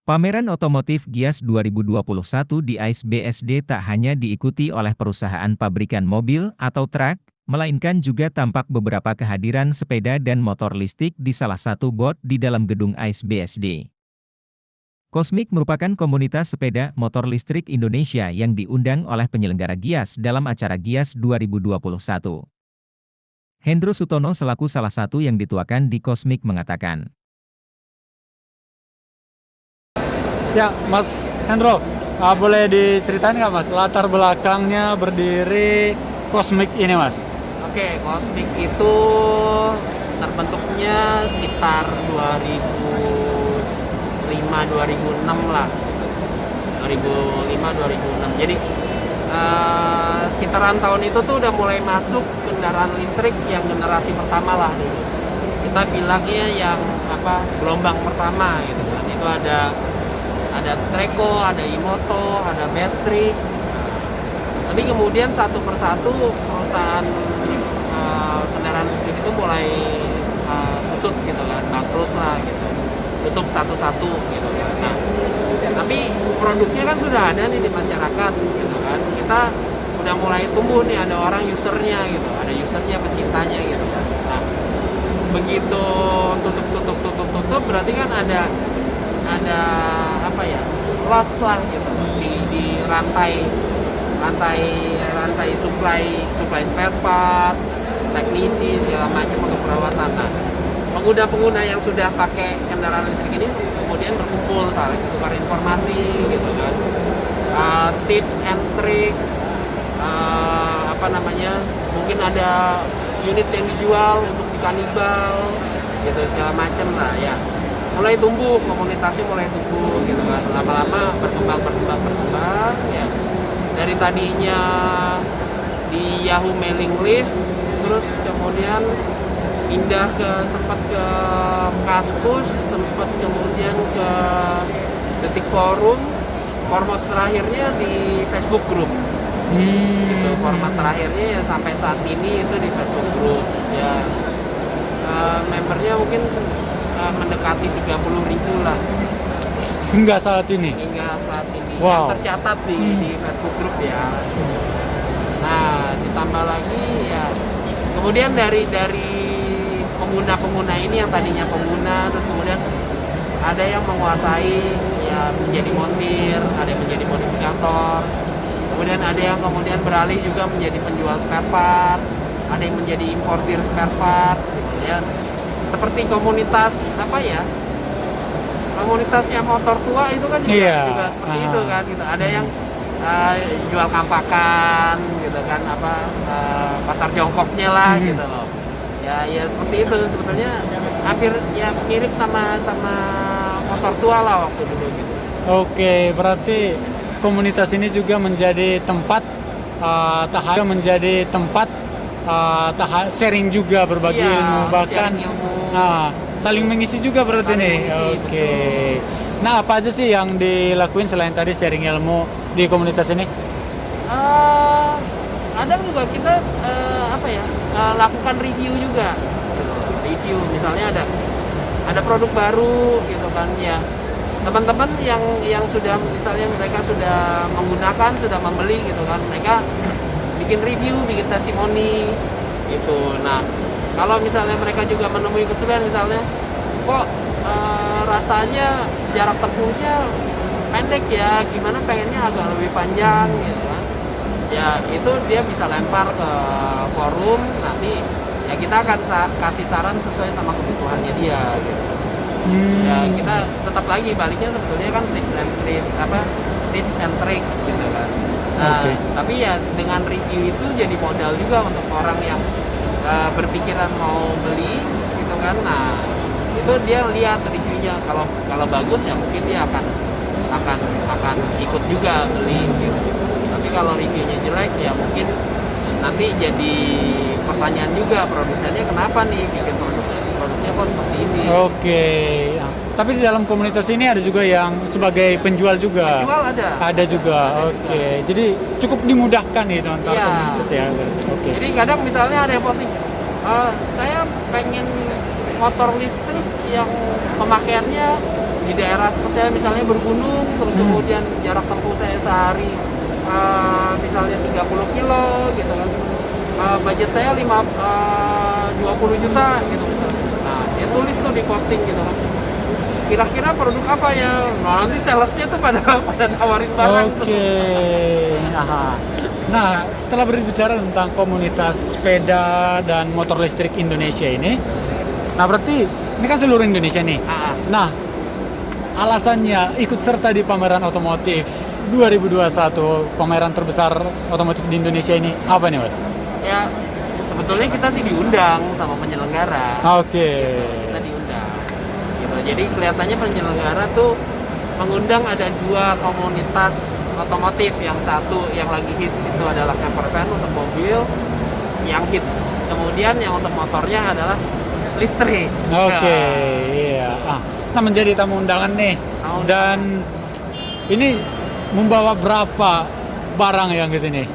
Pameran otomotif Gias 2021 di ICE BSD tak hanya diikuti oleh perusahaan pabrikan mobil atau truk, melainkan juga tampak beberapa kehadiran sepeda dan motor listrik di salah satu booth di dalam gedung ICE BSD. Cosmic merupakan komunitas sepeda motor listrik Indonesia yang diundang oleh penyelenggara Gias dalam acara Gias 2021. Hendro Sutono selaku salah satu yang dituakan di Cosmic mengatakan, Ya, Mas Hendro, boleh diceritain nggak Mas latar belakangnya berdiri Cosmic ini Mas? Oke, Cosmic itu terbentuknya sekitar 2005-2006 lah, 2005-2006. Jadi sekitaran tahun itu tuh udah mulai masuk kendaraan listrik yang generasi pertama lah dulu. Kita bilangnya yang gelombang pertama gitu kan. Itu ada Treko, ada Imoto, ada Battery. Tapi kemudian satu persatu perusahaan kendaraan listrik itu mulai susut gitu kan, bangkrut lah gitu, tutup satu-satu gitu kan. Nah, tapi produknya kan sudah ada nih di masyarakat gitu kan. Kita udah mulai tumbuh nih, ada orang usernya gitu, ada usernya, pecintanya gitu kan. Nah, begitu tutup berarti kan ada loss lah gitu di rantai supply spare part, teknisi segala macam untuk perawatan. Nah, pengguna yang sudah pakai kendaraan listrik ini kemudian berkumpul saling tukar informasi gitu kan, tips and tricks, mungkin ada unit yang dijual untuk dikanibal gitu segala macam lah ya. Mulai tumbuh, komunitasnya mulai tumbuh gitu kan, lama-lama berkembang ya. Dari tadinya di Yahoo mailing list, terus kemudian pindah sempat ke Kaskus, sempat kemudian ke Detik Forum, format terakhirnya di Facebook Group. Gitu, format terakhirnya ya sampai saat ini itu di Facebook Group ya. Membernya mungkin mendekati 30.000 lah Hingga saat ini. Wow. Yang tercatat di Facebook Group ya. Nah, ditambah lagi ya, kemudian dari pengguna ini yang tadinya pengguna, terus kemudian ada yang menguasai ya, menjadi montir, ada yang menjadi modifikator, kemudian ada yang kemudian beralih juga menjadi penjual spare part, ada yang menjadi importir spare part gitu ya. Seperti komunitasnya motor tua itu kan juga seperti itu kan gitu. Ada yang jual kampakan gitu kan, pasar jongkoknya lah gitu loh. Ya seperti itu sebetulnya, hampir ya mirip sama motor tua lah waktu dulu gitu. Oke, berarti komunitas ini juga menjadi tempat sharing juga, berbagi ilmu, bahkan saling mengisi juga berarti nih. Oke. Nah, apa aja sih yang dilakuin selain tadi sharing ilmu di komunitas ini? Kadang juga kita lakukan review juga. Review misalnya ada produk baru gitu kan ya. Teman-teman yang sudah misalnya mereka sudah menggunakan, sudah membeli gitu kan, mereka bikin review, bikin testimoni gitu. Nah, kalau misalnya mereka juga menemui kesulitan, misalnya kok rasanya jarak tempuhnya pendek ya, gimana pengennya agak lebih panjang gitu kan. Ya itu dia bisa lempar ke forum, nanti ya kita akan kasih saran sesuai sama kebutuhannya dia gitu. Ya kita tetap lagi baliknya sebetulnya kan tips and tricks gitu kan. Nah, tapi ya dengan review itu jadi modal juga untuk orang yang berpikiran mau beli gitu kan. Nah, itu dia lihat reviewnya, kalau bagus ya mungkin dia akan ikut juga beli gitu. Tapi kalau reviewnya jelek ya mungkin nanti jadi pertanyaan juga, produsennya kenapa nih bikin produknya kok seperti ini. Oke. Tapi di dalam komunitas ini ada juga yang sebagai penjual juga. Penjual ada juga. Oke. Jadi cukup dimudahkan nih antar komunitas ya. Oke. Jadi kadang misalnya ada yang posting, saya pengen motor listrik yang pemakaiannya di daerah seperti misalnya bergunung, terus kemudian jarak tempuh saya sehari misalnya 30 kilo gitu kan. Budget saya 20 juta gitu misalnya. Nah, dia tulis tuh di posting gitu kan. Kira-kira produk apa ya? Nah, nanti salesnya tuh pada nawarin barang tuh. Oke. Aha. Nah, setelah berbicara tentang komunitas sepeda dan motor listrik Indonesia ini, nah berarti ini kan seluruh Indonesia nih. Nah, alasannya ikut serta di pameran otomotif 2021, pameran terbesar otomotif di Indonesia ini apa nih, Mas? Ya, sebetulnya kita sih diundang sama penyelenggara. Oke. Kita diundang. Gitu. Jadi kelihatannya penyelenggara tuh mengundang ada 2 komunitas otomotif. Yang satu yang lagi hits itu adalah camper van untuk mobil, yang hits. Kemudian yang untuk motornya adalah listrik. Oke, iya. Nah, menjadi tamu undangan nih. Dan ini membawa berapa barang yang ke sini?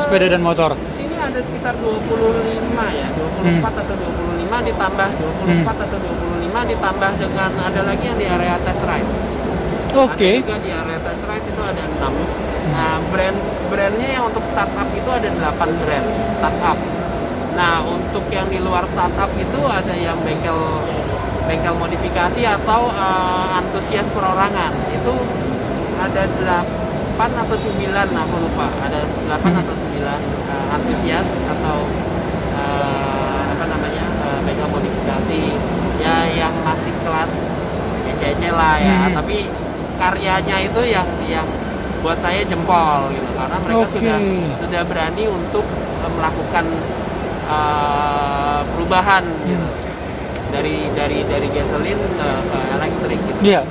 Sepeda dan motor. Sini ada sekitar 25 ya, 24 atau 25 ditambah 24 atau 25 ditambah dengan ada lagi yang di area test ride. Oke. Ada juga di area test ride itu ada 6. Nah, brandnya yang untuk startup itu ada 8 brand startup. Nah, untuk yang di luar startup itu ada yang bengkel modifikasi atau antusias perorangan. Itu ada 8 atau 9, aku lupa. Ada 8 atau 9 antusias atau bengkel modifikasi ya yang masih kelas ece-ece lah ya. Tapi karyanya itu yang buat saya jempol gitu, karena mereka sudah berani untuk melakukan perubahan gitu dari gasolin ke elektrik gitu. Iya.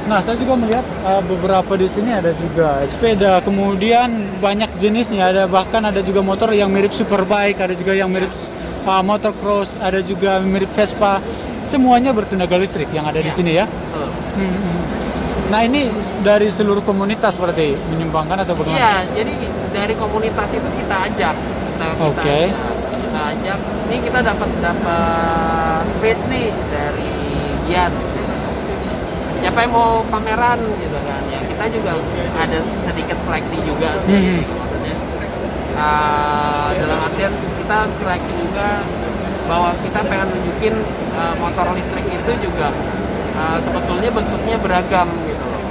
Nah, saya juga melihat beberapa di sini ada juga sepeda, kemudian banyak jenisnya, ada bahkan ada juga motor yang mirip superbike, ada juga yang mirip motocross, ada juga mirip Vespa. Semuanya bertenaga listrik yang ada di sini ya. Nah, ini dari seluruh komunitas berarti menyumbangkan atau bagaimana? Iya, jadi dari komunitas itu kita ajak. Kita ajak. Ini kita dapat space nih dari Gias. Siapa yang mau pameran gitu kan? Ya kita juga ada sedikit seleksi juga sih, maksudnya. Dalam artian kita seleksi juga bahwa kita pengen nunjukin motor listrik itu juga sebetulnya bentuknya beragam gitu loh.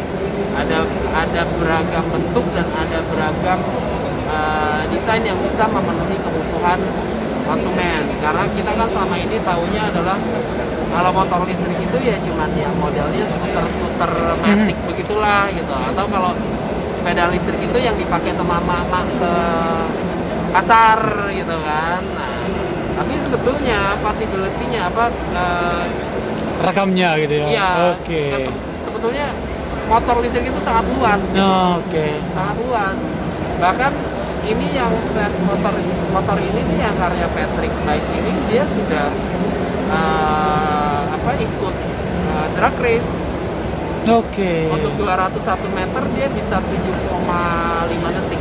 Ada beragam bentuk dan ada beragam desain yang bisa memenuhi kebutuhan konsumen. Karena kita kan selama ini taunya adalah kalau motor listrik itu ya cuman yang modelnya skuter matic begitulah gitu. Atau kalau sepeda listrik itu yang dipakai sama emak-emak ke pasar gitu kan. Nah, tapi sebetulnya possibility-nya ragamnya gitu ya. Iya. Oke. Sebetulnya motor listrik itu sangat luas. Gitu. Sangat luas. Bahkan ini yang set motor ini nih yang karya Patrick Bike ini dia sudah ikut drag race. Oke. Untuk 201 meter dia bisa 7,5 detik.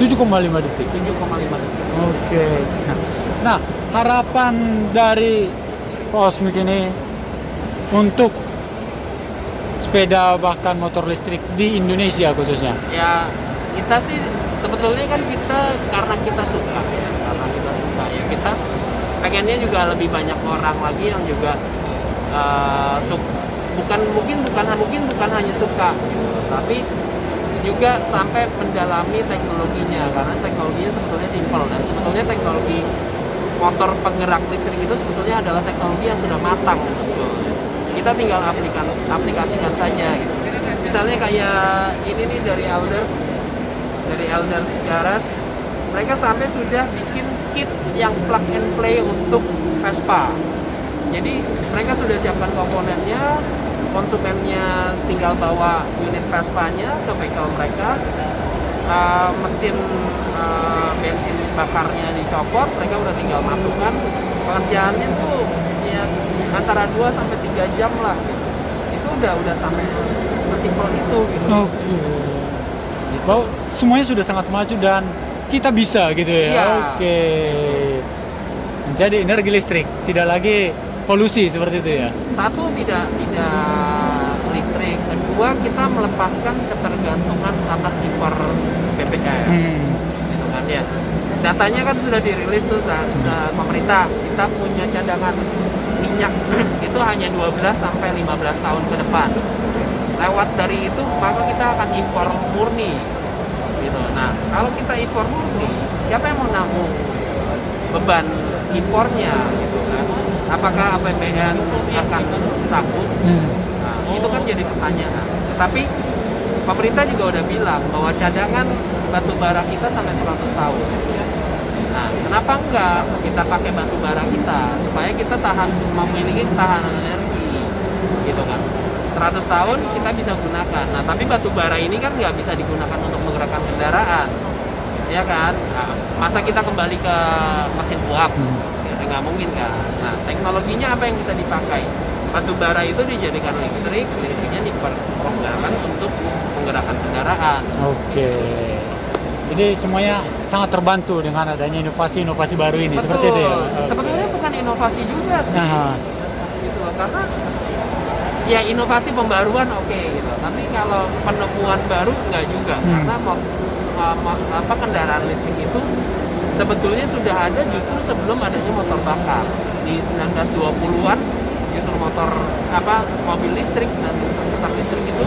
7,5 detik. 7,5 detik. Oke. Nah, harapan dari Cosmic ini untuk sepeda bahkan motor listrik di Indonesia khususnya. Ya, kita sih sebetulnya kan karena kita suka ya kita pengennya juga lebih banyak orang lagi yang juga bukan hanya suka gitu, tapi juga sampai mendalami teknologinya, karena teknologinya sebetulnya simpel dan sebetulnya teknologi motor penggerak listrik itu sebetulnya adalah teknologi yang sudah matang sebetulnya. Kita tinggal aplikasikan saja gitu. Misalnya kayak ini nih dari Elders Garage, mereka sampai sudah bikin kit yang plug and play untuk Vespa. Jadi mereka sudah siapkan komponennya, konsumennya tinggal bawa unit Vespa-nya ke bengkel mereka, mesin bensin bakarnya dicopot, mereka udah tinggal masukkan. Pengerjaannya tuh ya antara 2 sampai 3 jam lah gitu. Itu udah sampai sesimpel itu gitu. Oke. Bahwa semuanya sudah sangat maju dan kita bisa gitu ya. Iya. Oke. Menjadi energi listrik, tidak lagi polusi seperti itu ya. Satu, tidak listrik. Kedua, kita melepaskan ketergantungan atas impor BBM. Gitu kan ya. Datanya kan sudah dirilis tuh pemerintah. Kita punya cadangan minyak itu hanya 12 sampai 15 tahun ke depan. Lewat dari itu maka kita akan impor murni. Gitu. Nah, kalau kita impor murni, siapa yang mau nanggung beban impornya gitu kan? Apakah APBN akan sanggup? Nah, itu kan jadi pertanyaan. Tetapi pemerintah juga udah bilang bahwa cadangan batu bara kita sampai 100 tahun. Nah, kenapa enggak kita pakai batu bara kita supaya kita memiliki ketahanan energi, gitu kan? 100 tahun kita bisa gunakan. Nah, tapi batu bara ini kan nggak bisa digunakan untuk menggerakkan kendaraan, ya kan? Nah, masa kita kembali ke mesin uap? Ya, nggak mungkin kan? Nah, teknologinya apa yang bisa dipakai? Batu bara itu dijadikan listrik, listriknya dipergunakan untuk menggerakkan kendaraan. Oke. Jadi semuanya sangat terbantu dengan adanya inovasi-inovasi baru ini. Betul. Seperti itu ya. Oke. Sebetulnya bukan inovasi juga sih, Nah, gitu loh. Karena ya inovasi pembaruan oke, gitu. Tapi kalau penemuan baru enggak juga. Karena kendaraan listrik itu sebetulnya sudah ada justru sebelum adanya motor bakar. Di 1920-an justru mobil listrik dan skuter listrik itu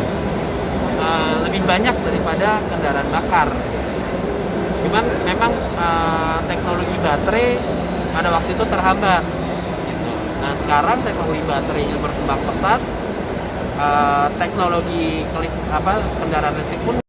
lebih banyak daripada kendaraan bakar. Cuman memang teknologi baterai pada waktu itu terhambat. Gitu. Nah, sekarang teknologi baterainya berkembang pesat, teknologi kendaraan listrik pun